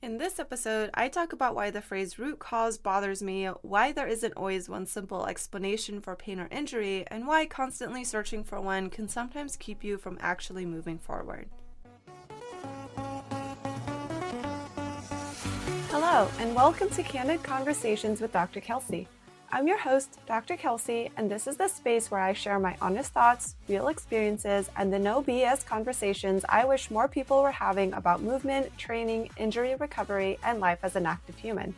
In this episode, I talk about why the phrase root cause bothers me, why there isn't always one simple explanation for pain or injury, and why constantly searching for one can sometimes keep you from actually moving forward. Hello, and welcome to Candid Conversations with Dr. Kelsey. I'm your host, Dr. Kelsey, and this is the space where I share my honest thoughts, real experiences, and the no BS conversations I wish more people were having about movement, training, injury recovery, and life as an active human.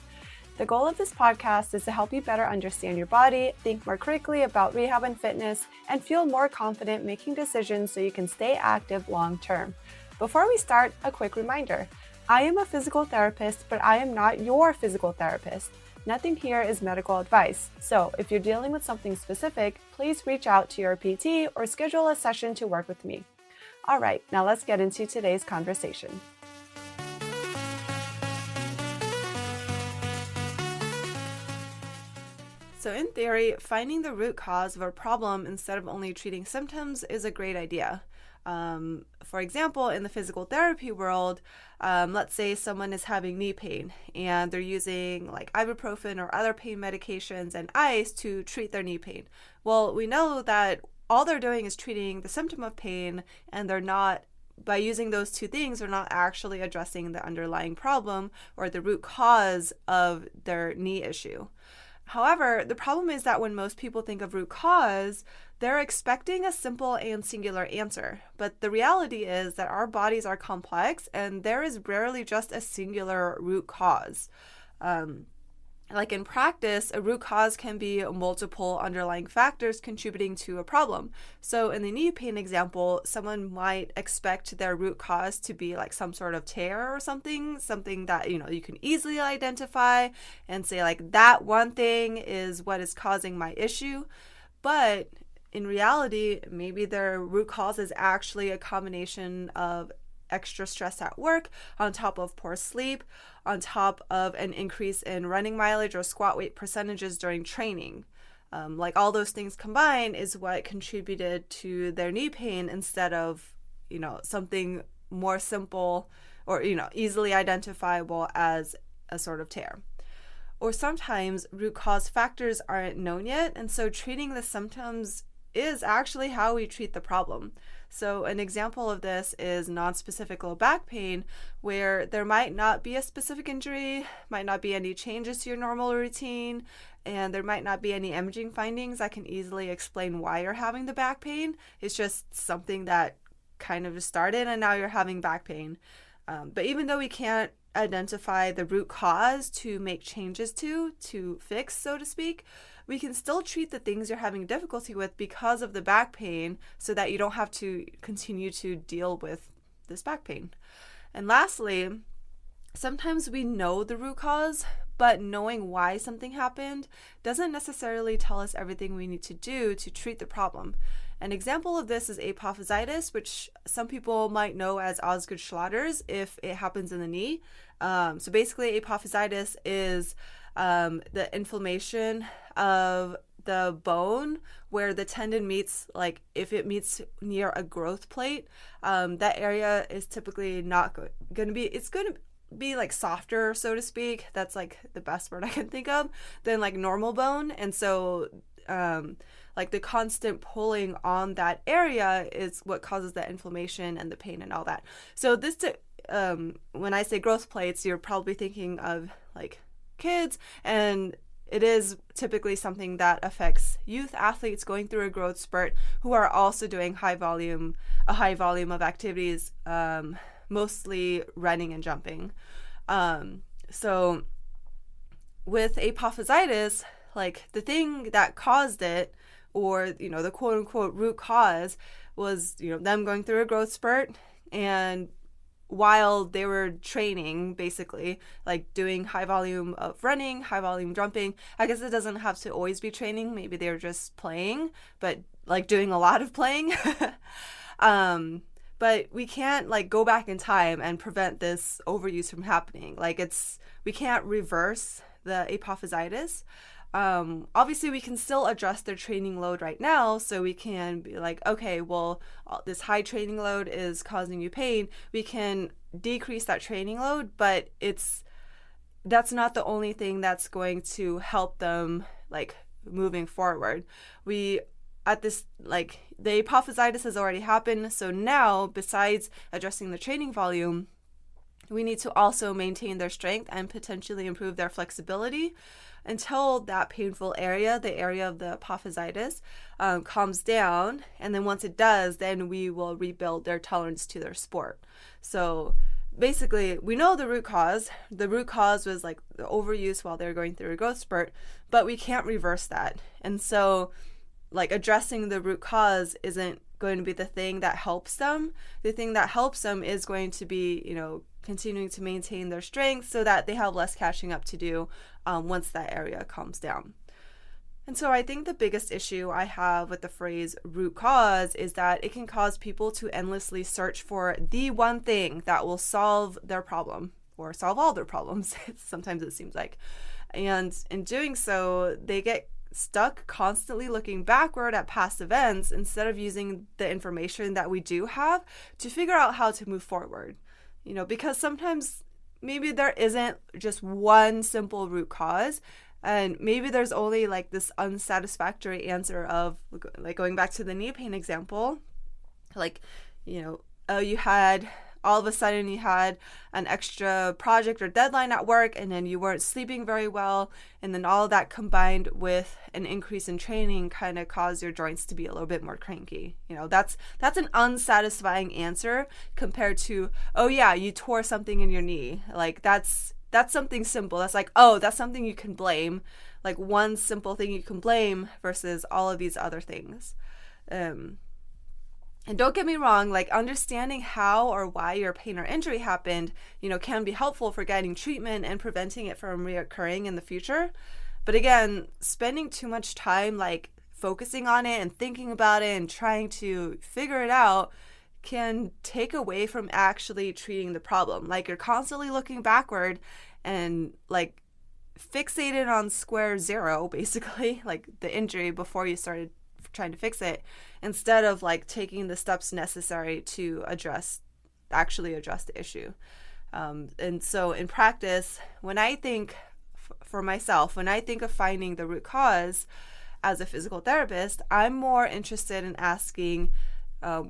The goal of this podcast is to help you better understand your body, think more critically about rehab and fitness, and feel more confident making decisions so you can stay active long term. Before we start, a quick reminder. I am a physical therapist, but I am not your physical therapist. Nothing here is medical advice, so if you're dealing with something specific, please reach out to your PT or schedule a session to work with me. All right, now let's get into today's conversation. So in theory, finding the root cause of a problem instead of only treating symptoms is a great idea. For example, in the physical therapy world, let's say someone is having knee pain and they're using like ibuprofen or other pain medications and ice to treat their knee pain. Well, we know that all they're doing is treating the symptom of pain, and they're not, by using those two things, they're not actually addressing the underlying problem or the root cause of their knee issue. However, the problem is that when most people think of root cause, they're expecting a simple and singular answer. But the reality is that our bodies are complex and there is rarely just a singular root cause. Like in practice, a root cause can be multiple underlying factors contributing to a problem. So in the knee pain example, someone might expect their root cause to be like some sort of tear or something that, you can easily identify and say like that one thing is what is causing my issue. But in reality, maybe their root cause is actually a combination of extra stress at work, on top of poor sleep, on top of an increase in running mileage or squat weight percentages during training. Like all those things combined is what contributed to their knee pain instead of, something more simple or, easily identifiable as a sort of tear. Or sometimes root cause factors aren't known yet, and so treating the symptoms is actually how we treat the problem. So an example of this is non-specific low back pain, where there might not be a specific injury, might not be any changes to your normal routine, and there might not be any imaging findings that can easily explain why you're having the back pain. It's just something that kind of just started and now you're having back pain. But even though we can't identify the root cause to make changes to fix, so to speak, we can still treat the things you're having difficulty with because of the back pain so that you don't have to continue to deal with this back pain. And lastly, sometimes we know the root cause, but knowing why something happened doesn't necessarily tell us everything we need to do to treat the problem. An example of this is apophysitis, which some people might know as Osgood-Schlatter's if it happens in the knee. So basically, apophysitis is the inflammation of the bone where the tendon meets, like if it meets near a growth plate, that area is typically not going to be, it's going to be like softer, so to speak. That's like the best word I can think of than like normal bone. And so like the constant pulling on that area is what causes the inflammation and the pain and all that. So this, when I say growth plates, you're probably thinking of like kids, and it is typically something that affects youth athletes going through a growth spurt who are also doing a high volume of activities, mostly running and jumping. So with apophysitis, like the thing that caused it, or the quote unquote root cause, was them going through a growth spurt, and while they were training, basically, like doing high volume of running, high volume jumping. I guess it doesn't have to always be training. Maybe they're just playing, but like doing a lot of playing. But we can't like go back in time and prevent this overuse from happening. Like we can't reverse the apophysitis. Obviously we can still adjust their training load right now, so we can be like, okay, well, this high training load is causing you pain. We can decrease that training load, but that's not the only thing that's going to help them like moving forward. We at this like the apophysitis has already happened, so now besides addressing the training volume, we need to also maintain their strength and potentially improve their flexibility until that painful area, the area of the apophysitis, calms down. And then once it does, then we will rebuild their tolerance to their sport. So basically, we know the root cause. The root cause was like the overuse while they're going through a growth spurt, but we can't reverse that. And so like addressing the root cause isn't going to be the thing that helps them. The thing that helps them is going to be, continuing to maintain their strength so that they have less catching up to do once that area calms down. And so I think the biggest issue I have with the phrase root cause is that it can cause people to endlessly search for the one thing that will solve their problem or solve all their problems. Sometimes it seems like. And in doing so, they get stuck constantly looking backward at past events instead of using the information that we do have to figure out how to move forward. Because sometimes maybe there isn't just one simple root cause, and maybe there's only like this unsatisfactory answer of like going back to the knee pain example, like, all of a sudden you had an extra project or deadline at work, and then you weren't sleeping very well, and then all of that combined with an increase in training kind of caused your joints to be a little bit more cranky. That's an unsatisfying answer compared to, oh yeah, you tore something in your knee. Like that's something simple. That's like, oh, that's something you can blame, like one simple thing you can blame versus all of these other things. And don't get me wrong, like understanding how or why your pain or injury happened, can be helpful for guiding treatment and preventing it from reoccurring in the future. But again, spending too much time like focusing on it and thinking about it and trying to figure it out can take away from actually treating the problem. Like you're constantly looking backward and like fixated on square zero, basically, like the injury before you started trying to fix it, instead of like taking the steps necessary to actually address the issue. And so in practice, when I think for myself, when I think of finding the root cause as a physical therapist, I'm more interested in asking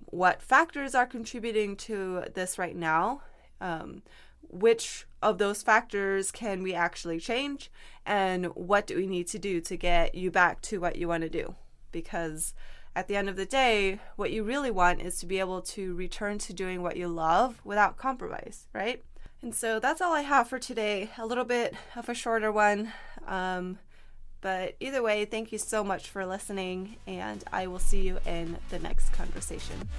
what factors are contributing to this right now, which of those factors can we actually change, and what do we need to do to get you back to what you want to do? Because at the end of the day, what you really want is to be able to return to doing what you love without compromise, right? And so that's all I have for today. A little bit of a shorter one. But either way, thank you so much for listening, and I will see you in the next conversation.